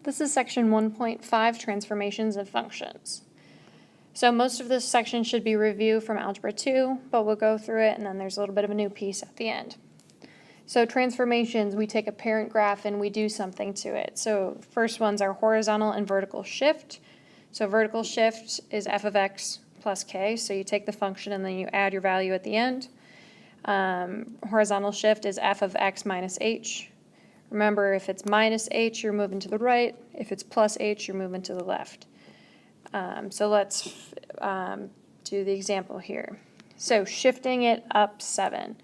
This is section 1.5, transformations of functions. So most of this section should be review from Algebra 2, but we'll go through it and then there's a little bit of a new piece at the end. So transformations, we take a parent graph and we do something to it. So first ones are horizontal and vertical shift. So vertical shift is f of x plus k, so you take the function and then you add your value at the end. Horizontal shift is f of x minus h. Remember, if it's minus h, you're moving to the right. If it's plus h, you're moving to the left. So let's do the example here. So shifting it up 7.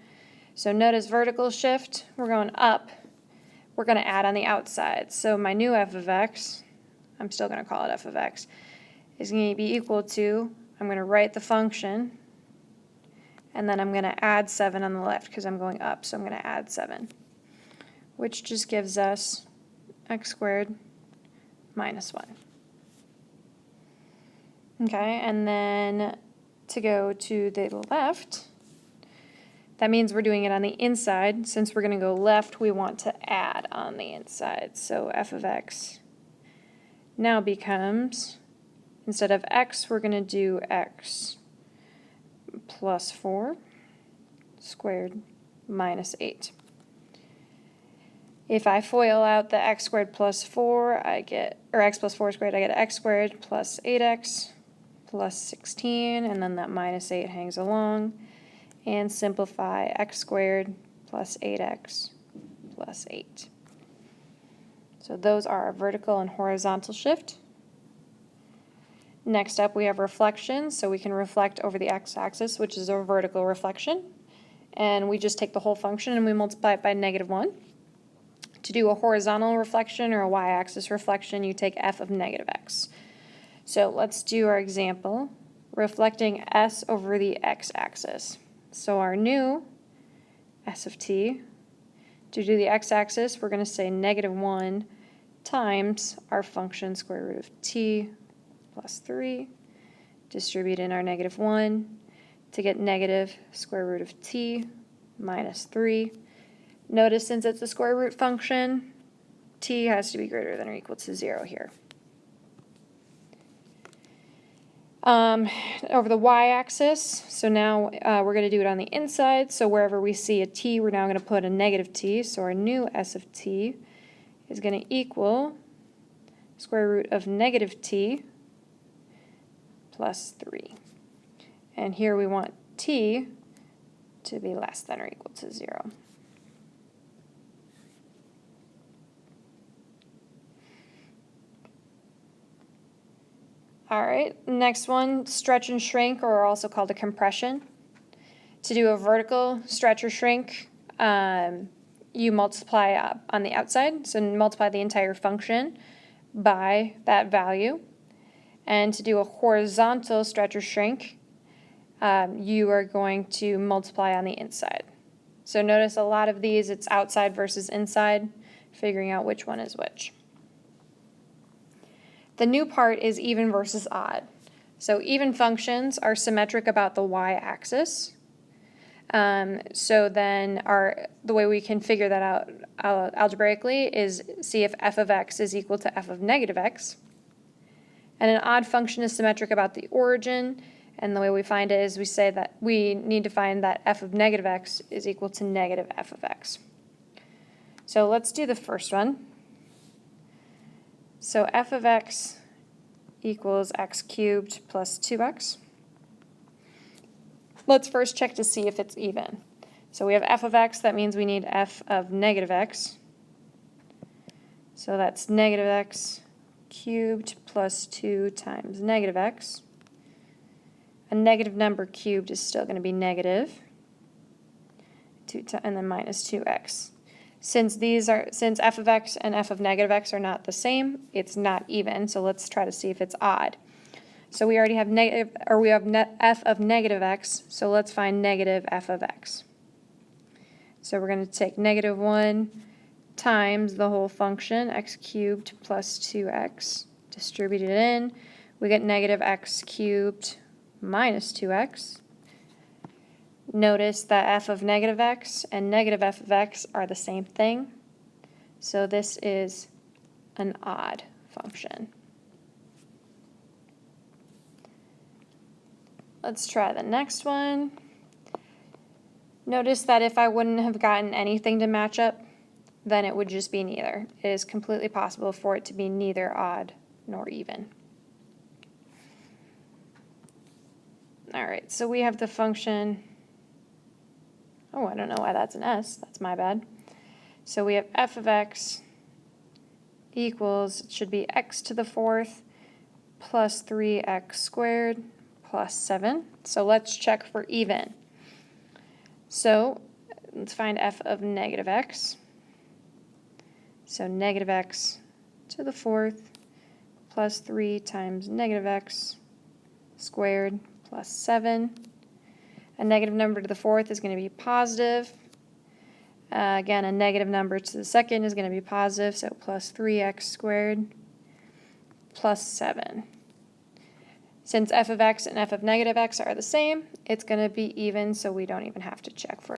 So notice vertical shift, we're going up. We're going to add on the outside. So my new f of x, I'm still going to call it f of x, is going to be equal to, I'm going to write the function, and then I'm going to add 7 on the left because I'm going up, so I'm going to add 7, which just gives us x squared minus 1. Okay, and then to go to the left, that means we're doing it on the inside. Since we're going to go left, we want to add on the inside. So f of x now becomes, instead of x, we're going to do x plus 4 squared minus 8. If I FOIL out the x squared plus 4, I get, or x plus 4 squared, I get x squared plus 8x plus 16, and then that minus 8 hangs along, and simplify x squared plus 8x plus 8. So those are our vertical and horizontal shift. Next up, we have reflection, so we can reflect over the x-axis, which is a vertical reflection, and we just take the whole function and we multiply it by -1. To do a horizontal reflection or a y-axis reflection, you take f of negative x. So let's do our example, reflecting s over the x-axis. So our new s of t, to do the x-axis, we're going to say -1 times our function square root of t plus 3, distribute in our -1 to get negative square root of t minus 3. Notice since it's a square root function, t has to be greater than or equal to 0 here. Over the y-axis, so now we're going to do it on the inside, so wherever we see a t, we're now going to put a negative t, so our new s of t is going to equal square root of negative t plus 3. And here we want t to be less than or equal to 0. All right, next one, stretch and shrink, or also called a compression. To do a vertical stretch or shrink, you multiply up on the outside, so multiply the entire function by that value. And to do a horizontal stretch or shrink, you are going to multiply on the inside. So notice a lot of these, it's outside versus inside, figuring out which one is which. The new part is even versus odd. So even functions are symmetric about the y-axis. So then the way we can figure that out algebraically is see if f of x is equal to f of negative x. And an odd function is symmetric about the origin. And the way we find it is we say that we need to find that f of negative x is equal to negative f of x. So let's do the first one. So f of x equals x cubed plus 2x. Let's first check to see if it's even. So we have f of x, that means we need f of negative x. So that's negative x cubed plus 2 times negative x. A negative number cubed is still going to be negative, and then minus 2x. Since f of x and f of negative x are not the same, it's not even, so let's try to see if it's odd. So we already have f of negative x, so let's find negative f of x. So we're going to take -1 times the whole function, x cubed plus 2x, distribute it in. We get negative x cubed minus 2x. Notice that f of negative x and negative f of x are the same thing. So this is an odd function. Let's try the next one. Notice that if I wouldn't have gotten anything to match up, then it would just be neither. It is completely possible for it to be neither odd nor even. All right, so we have the function, oh, I don't know why that's an s, that's my bad. So we have f of x equals, it should be x to the fourth plus 3x squared plus 7. So let's check for even. So let's find f of negative x. So negative x to the fourth plus 3 times negative x squared plus 7. A negative number to the fourth is going to be positive. Again, a negative number to the second is going to be positive, so plus 3x squared plus 7. Since f of x and f of negative x are the same, it's going to be even, so we don't even have to check for